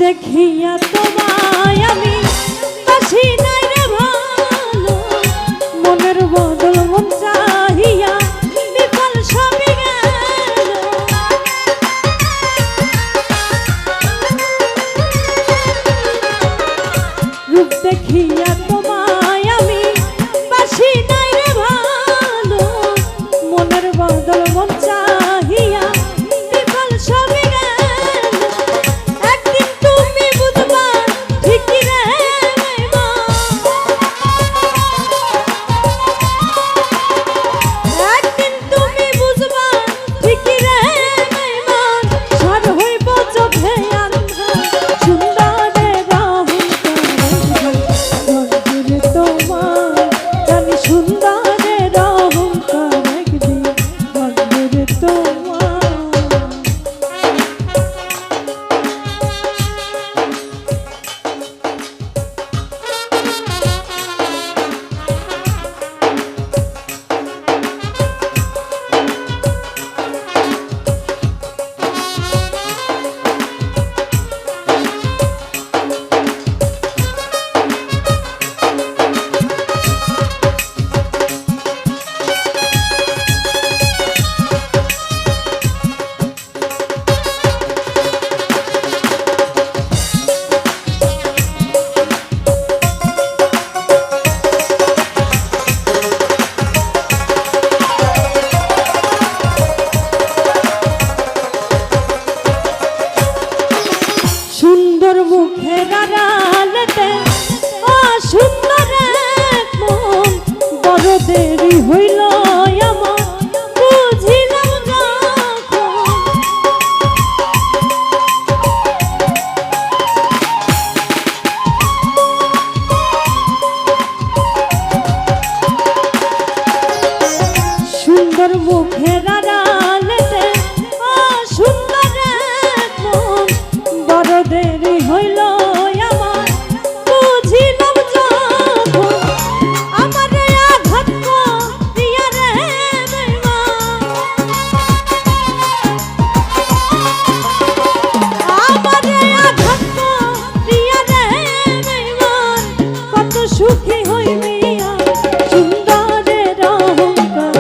দেখিয়া তোমায় আমি বাসি নাই রে ভালো, মনের বদল মন চাহিয়া বিফল সবই গেল। রূপ দেখিয়া তোমায় আমি বাসি নাই রে ভালো, মনের বদল মন চাহিয়া বিফল সবই সুন্দর মুখের আড়ালেতে অসুন্দর এক মন, বড় দেরি হইল আমার বুঝিলাম যখন। সুন্দর মুখের আড়ালেতে অসুন্দর এক মন, বড় দেরি হইল আমার বুঝিলাম যখন। আমারে আঘাত করিয়া রে বেঈমান, আমারে আঘাত করিয়া রে বেঈমান, কত সুখী হইবি সুন্দরের অহংকার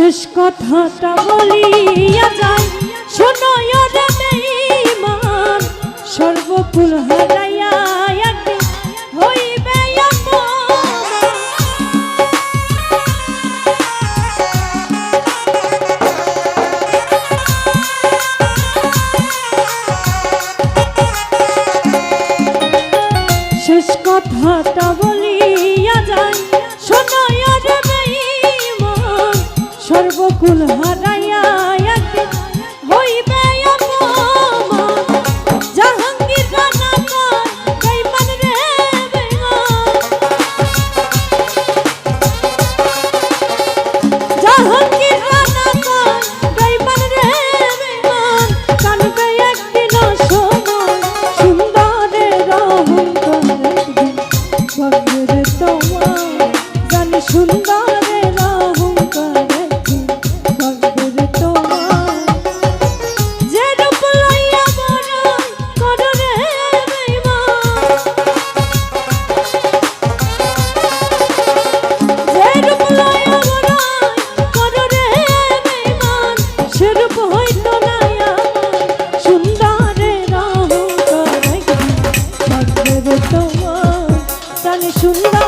শেষ কথাটা বলিয়া যায় শোনো রে বেঈমান সর্বকুল হারাইয়া একদিন হইবে শেষ কথাটা বলিয়া যায় শোনো রে বেঈমান সর্বকুল হারাইয়া একদিন হইবে অপমান জাহাঙ্গীর রানা কয় বেঈমান রে বেঈমান জাহাঙ্গীর রানা কয় বেঈমান রে বেঈমান কানবে একদিন সময় সুন্দরের অহংকার ভগের তোমার জানি সুন্দরের অহংকার ভগের তোমার যে রূপ লইয়া বড়াই করো রে বেঈমান যে রূপ লইয়া বড়াই করো রে বেঈমান সে রূপ হইতো না আমার সুন্দরের অহংকার ভগের তোমার জানি সুন্দর